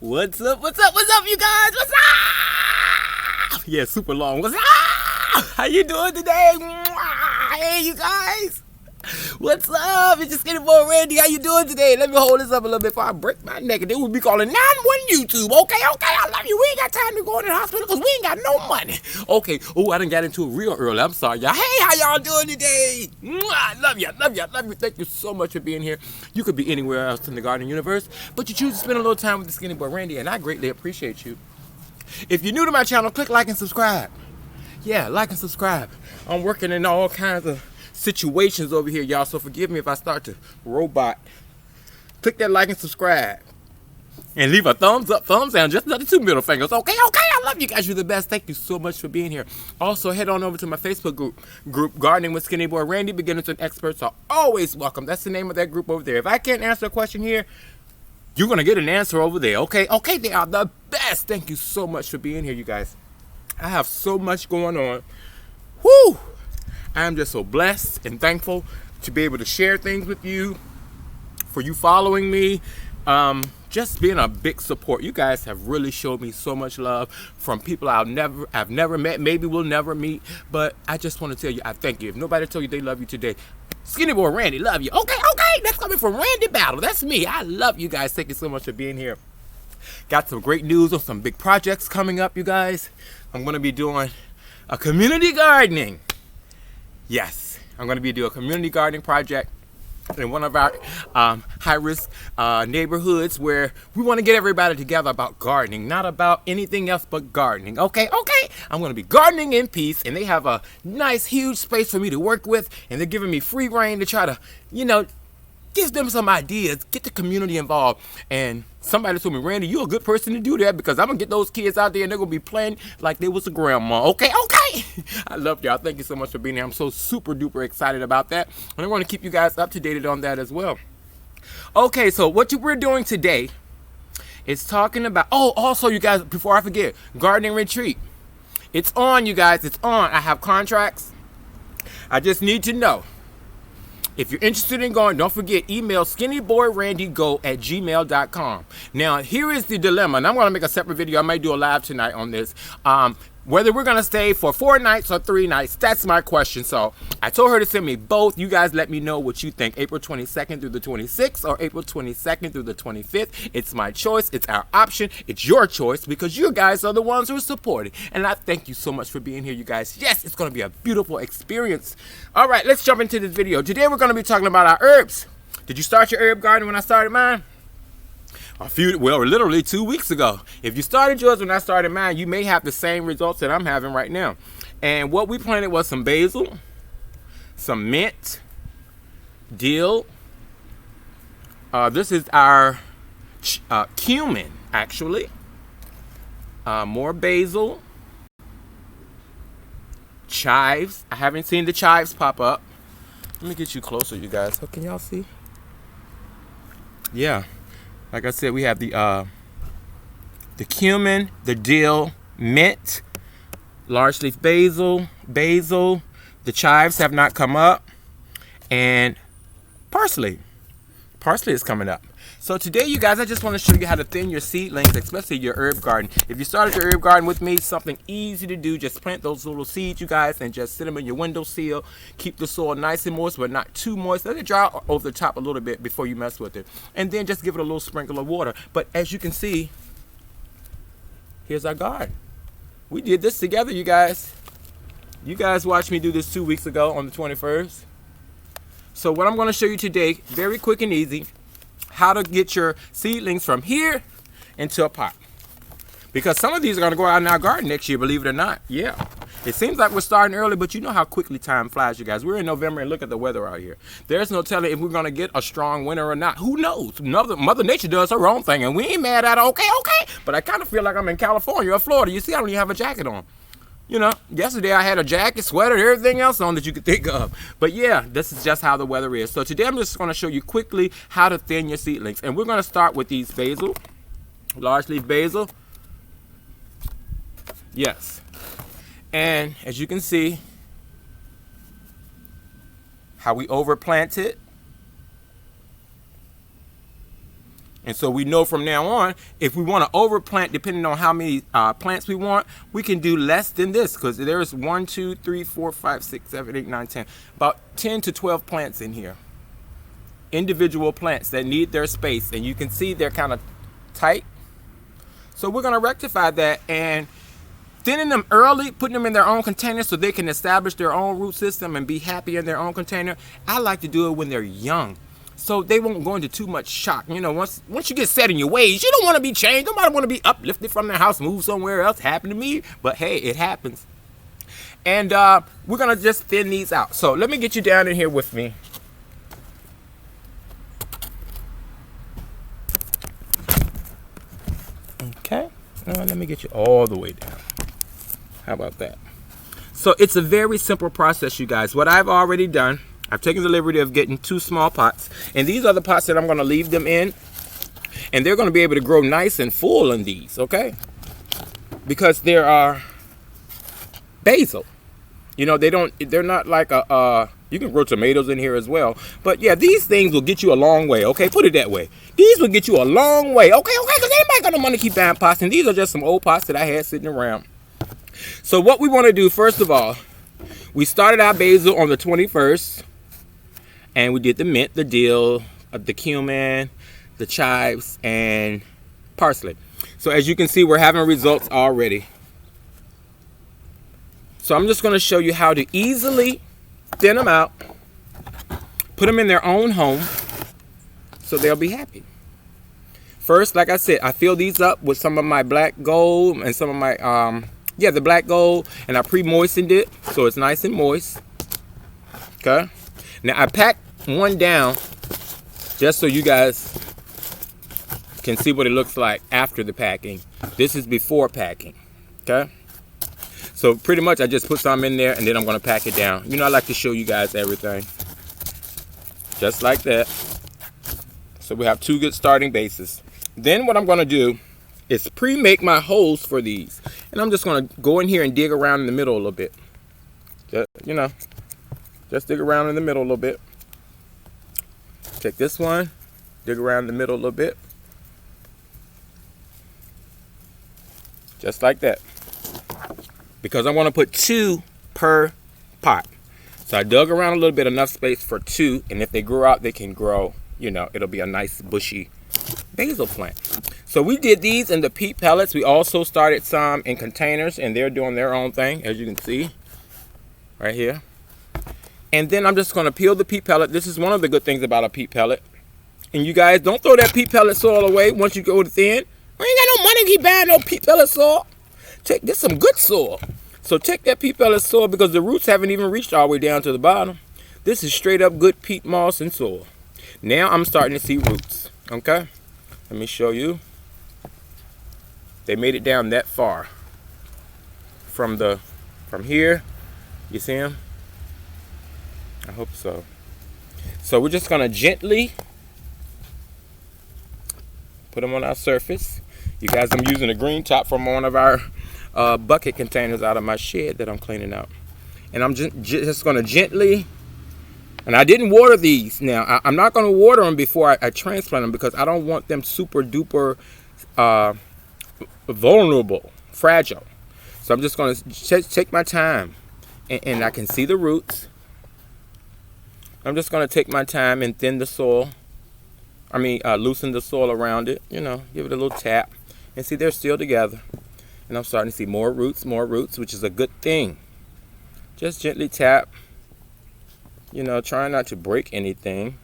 What's up, you guys? What's up? Yeah, super long. What's up? How you doing today? Hey, you guys. What's up? It's just SkinnyBoyRandy. How you doing today? Let me hold this up a little bit before I break my neck. And then we'll be calling 911 YouTube. Okay, I love you. We ain't got time to go in the hospital because we ain't got no money. Okay. Oh, I done got into it real early. I'm sorry, y'all. Hey, how y'all doing today? I love you. Thank you so much for being here. You could be anywhere else in the garden universe, but you choose to spend a little time with the SkinnyBoyRandy, and I greatly appreciate you. If you're new to my channel, click like and subscribe. Yeah, like and subscribe. I'm working in all kinds of situations over here, y'all, so forgive me if I start to robot. Click that like and subscribe, and leave a thumbs up, thumbs down, just another 2 middle fingers. Okay, I love you guys. You're the best. Thank you so much for being here. Also, head on over to my Facebook group Gardening with SkinnyBoyRandy. Beginners and experts are always welcome. That's the name of that group over there. If I can't answer a question here, you're gonna get an answer over there. Okay, they are the best. Thank you so much for being here, you guys. I have so much going on. Whoo! I'm just so blessed and thankful to be able to share things with you, for you following me, just being a big support. You guys have really showed me so much love from people I've never met, maybe will never meet, but I just want to tell you I thank you. If nobody told you they love you today, SkinnyBoyRandy love you. Okay, that's coming from Randy Battle. That's me. I love you guys. Thank you so much for being here. Got some great news on some big projects coming up, you guys. I'm going to be doing a community gardening. Yes, I'm going to be doing a community gardening project in one of our high-risk neighborhoods where we want to get everybody together about gardening, not about anything else but gardening. Okay, I'm going to be gardening in peace, and they have a nice, huge space for me to work with, and they're giving me free reign to try to, give them some ideas, get the community involved. And somebody told me, Randy, you're a good person to do that because I'm going to get those kids out there and they're going to be playing like they was a grandma. Okay. I love y'all. Thank you so much for being here. I'm so super duper excited about that. And I want to keep you guys up to date on that as well. Okay, so what we're doing today is talking about, also you guys, before I forget, gardening retreat. It's on, you guys. It's on. I have contracts. I just need to know. If you're interested in going, don't forget, email skinnyboyrandygO@gmail.com. Now, here is the dilemma, and I'm going to make a separate video. I might do a live tonight on this. Whether we're going to stay for 4 nights or 3 nights, that's my question. So I told her to send me both. You guys let me know what you think. April 22nd through the 26th or April 22nd through the 25th. It's my choice. It's our option. It's your choice because you guys are the ones who are supporting. And I thank you so much for being here, you guys. Yes, it's going to be a beautiful experience. All right, let's jump into this video. Today we're going to be talking about our herbs. Did you start your herb garden when I started mine? Literally 2 weeks ago. If you started yours when I started mine, you may have the same results that I'm having right now. And what we planted was some basil, some mint, dill. This is our cumin, actually. More basil. Chives. I haven't seen the chives pop up. Let me get you closer, you guys. Oh, can y'all see? Yeah. Like I said, we have the cumin, the dill, mint, large leaf basil. The chives have not come up, and parsley. Parsley is coming up. So today, you guys, I just want to show you how to thin your seedlings, especially your herb garden. If you started your herb garden with me, something easy to do. Just plant those little seeds, you guys, and just sit them in your windowsill. Keep the soil nice and moist, but not too moist. Let it dry over the top a little bit before you mess with it. And then just give it a little sprinkle of water. But as you can see, here's our garden. We did this together, you guys. You guys watched me do this 2 weeks ago on the 21st. So what I'm going to show you today, very quick and easy, how to get your seedlings from here into a pot. Because some of these are going to go out in our garden next year, believe it or not. Yeah. It seems like we're starting early, but you know how quickly time flies, you guys. We're in November, and look at the weather out here. There's no telling if we're going to get a strong winter or not. Who knows? Mother Nature does her own thing, and we ain't mad at her. Okay. But I kind of feel like I'm in California or Florida. You see, I don't even have a jacket on. Yesterday I had a jacket, sweater, everything else on that you could think of. But yeah, this is just how the weather is. So today I'm just going to show you quickly how to thin your seedlings. And we're going to start with these basil, large leaf basil. Yes. And as you can see, how we overplant it. And so we know from now on, if we want to overplant, depending on how many plants we want, we can do less than this, because there's 1, 2, 3, 4, 5, 6, 7, 8, 9, 10, about 10 to 12 plants in here. Individual plants that need their space, and you can see they're kind of tight. So we're going to rectify that and thinning them early, putting them in their own container so they can establish their own root system and be happy in their own container. I like to do it when they're young, so they won't go into too much shock. You know, once you get set in your ways, you don't want to be changed. Nobody want to be uplifted from their house, move somewhere else. Happened to me, but hey, it happens. And we're going to just thin these out. So let me get you down in here with me. Okay, let me get you all the way down. How about that? So it's a very simple process, you guys. What I've already done, I've taken the liberty of getting 2 small pots, and these are the pots that I'm going to leave them in, and they're going to be able to grow nice and full in these, okay? Because there are basil. You know, they're not like you can grow tomatoes in here as well. But yeah, these things will get you a long way, okay? Put it that way. These will get you a long way, okay? Because anybody got no money to keep buying pots, and these are just some old pots that I had sitting around. So what we want to do, first of all, we started our basil on the 21st, and we did the mint, the dill, the cumin, the chives, and parsley. So as you can see, we're having results already. So I'm just going to show you how to easily thin them out, put them in their own home, so they'll be happy. First, like I said, I fill these up with some of my black gold and some of my, the black gold, and I pre-moistened it so it's nice and moist. Okay. Now I packed one down just so you guys can see what it looks like after the packing. This is before packing. Okay. So pretty much I just put some in there and then I'm going to pack it down. You know, I like to show you guys everything. Just like that. So we have 2 good starting bases. Then what I'm going to do is pre-make my holes for these. And I'm just going to go in here and dig around in the middle a little bit. Just dig around in the middle a little bit. Take this one, dig around in the middle a little bit. Just like that. Because I want to put 2 per pot. So I dug around a little bit, enough space for 2, and if they grow out, they can grow, you know, it'll be a nice bushy basil plant. So we did these in the peat pellets. We also started some in containers, and they're doing their own thing, as you can see right here. And then I'm just going to peel the peat pellet. This is one of the good things about a peat pellet. And you guys, don't throw that peat pellet soil away once you go to thin. We ain't got no money to keep buying no peat pellet soil. This some good soil. So take that peat pellet soil, because the roots haven't even reached all the way down to the bottom. This is straight up good peat moss and soil. Now I'm starting to see roots. Okay, let me show you. They made it down that far from here. You see them? I hope so. So we're just gonna gently put them on our surface. You guys, I'm using a green top from one of our bucket containers out of my shed that I'm cleaning out. And I'm just going to gently, and I didn't water these. Now, I'm not going to water them before I transplant them, because I don't want them super duper vulnerable, fragile. So I'm just going to take my time, and I can see the roots. I'm just going to take my time and thin the soil. Loosen the soil around it, you know, give it a little tap. And see, they're still together. And I'm starting to see more roots, which is a good thing. Just gently tap. You know, trying not to break anything.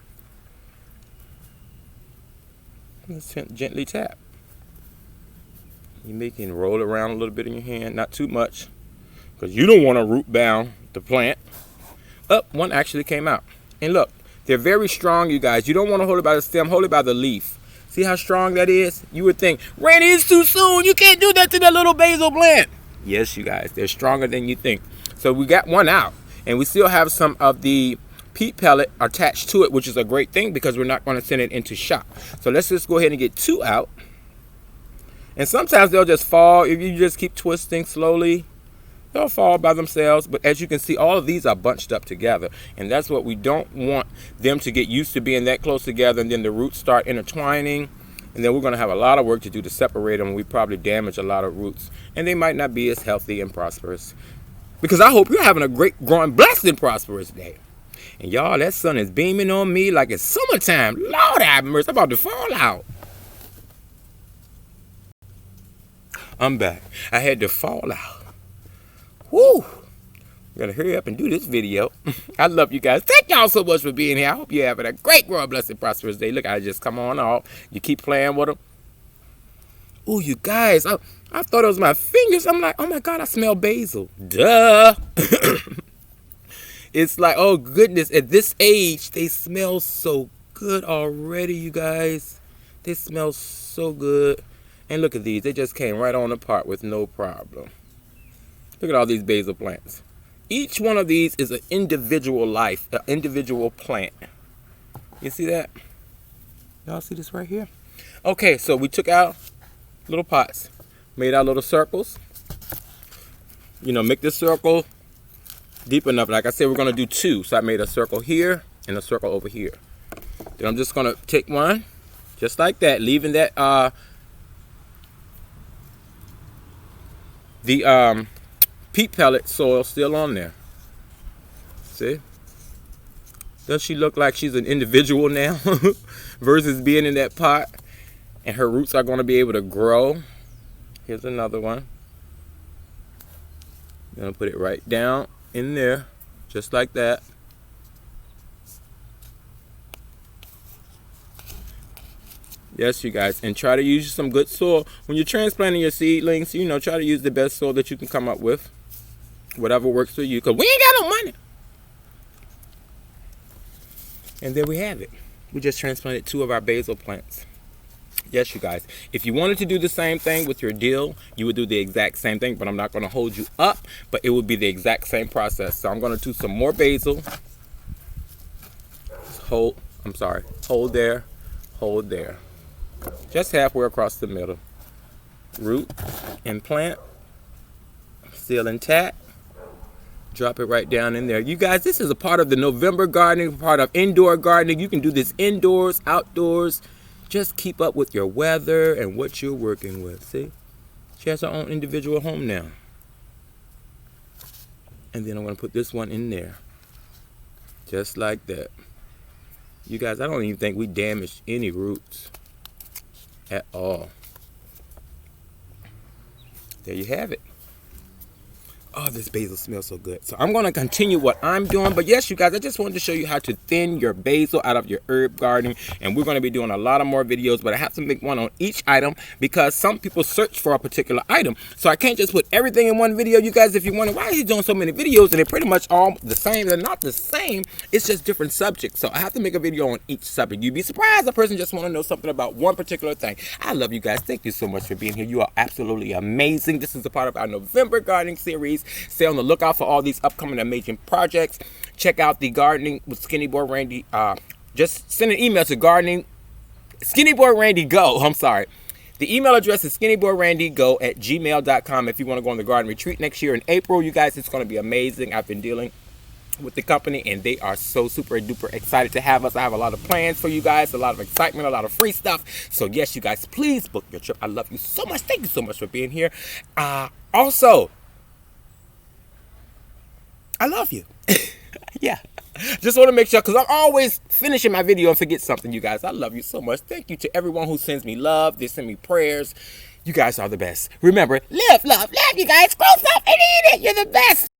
Just gently tap. You can roll around a little bit in your hand, not too much, because you don't want to root bound the plant. One actually came out. And look, they're very strong, you guys. You don't want to hold it by the stem, hold it by the leaf. See how strong that is? You would think, Randy, it's too soon. You can't do that to that little basil plant. Yes, you guys, they're stronger than you think. So we got one out, and we still have some of the peat pellet attached to it, which is a great thing, because we're not going to send it into shock. So let's just go ahead and get 2 out. And sometimes they'll just fall. If you just keep twisting slowly, they'll fall by themselves. But as you can see, all of these are bunched up together, and that's what we don't want them to get used to, being that close together, and then the roots start intertwining And then we're going to have a lot of work to do to separate them. We probably damage a lot of roots, and they might not be as healthy and prosperous. Because I hope you're having a great, growing, blessed, and prosperous day. And y'all, that sun is beaming on me like it's summertime. Lord have mercy, I'm about to fall out. I'm back. I had to fall out. Woo! I'm gonna hurry up and do this video. I love you guys. Thank y'all so much for being here. I hope you're having a great, growing, blessed, prosperous day. Look, I just come on off. You keep playing with them. Oh, you guys, I thought it was my fingers. I'm like, oh my God, I smell basil. Duh. It's like, oh goodness, at this age, they smell so good already, you guys. They smell so good. And look at these. They just came right on apart with no problem. Look at all these basil plants. Each one of these is an individual life, an individual plant. You see that? Y'all see this right here? Okay, so we took out little pots, made our little circles. You know, make this circle deep enough. Like I said, we're going to do two. So I made a circle here and a circle over here. Then I'm just going to take one, just like that, leaving that, the peat pellet soil still on there. See? Does she look like she's an individual now versus being in that pot? And her roots are going to be able to grow. Here's another one. I'm going to put it right down in there, just like that. Yes, you guys, and try to use some good soil. When you're transplanting your seedlings, you know, try to use the best soil that you can come up with. Whatever works for you, because we ain't got no money. And there we have it. We just transplanted 2 of our basil plants. Yes, you guys, if you wanted to do the same thing with your dill, you would do the exact same thing, but I'm not going to hold you up, but it would be the exact same process. So I'm going to do some more basil. Hold there, hold there. Just halfway across the middle. Root and plant, still intact. Drop it right down in there. You guys, this is a part of the November gardening, part of indoor gardening. You can do this indoors, outdoors. Just keep up with your weather and what you're working with. See? She has her own individual home now. And then I'm going to put this one in there. Just like that. You guys, I don't even think we damaged any roots at all. There you have it. Oh, this basil smells so good. So I'm going to continue what I'm doing. But yes, you guys, I just wanted to show you how to thin your basil out of your herb garden. And we're going to be doing a lot of more videos. But I have to make one on each item because some people search for a particular item. So I can't just put everything in one video. You guys, if you wonder why he's doing so many videos and they're pretty much all the same, they're not the same. It's just different subjects. So I have to make a video on each subject. You'd be surprised a person just want to know something about one particular thing. I love you guys. Thank you so much for being here. You are absolutely amazing. This is a part of our November gardening series. Stay on the lookout for all these upcoming amazing projects. Check out the Gardening with Skinny Boy Randy. Just send an email to gardening SkinnyBoyRandy Go. I'm sorry. The email address is SkinnyBoyRandyGo@gmail.com if you want to go on the garden retreat next year in April. You guys, it's going to be amazing. I've been dealing with the company and they are so super duper excited to have us. I have a lot of plans for you guys, a lot of excitement, a lot of free stuff. So yes, you guys, please book your trip. I love you so much. Thank you so much for being here. Also, I love you. Yeah. Just want to make sure, because I'm always finishing my video and forget something, you guys. I love you so much. Thank you to everyone who sends me love. They send me prayers. You guys are the best. Remember, live, love, you guys. Grow stuff and eat it. You're the best.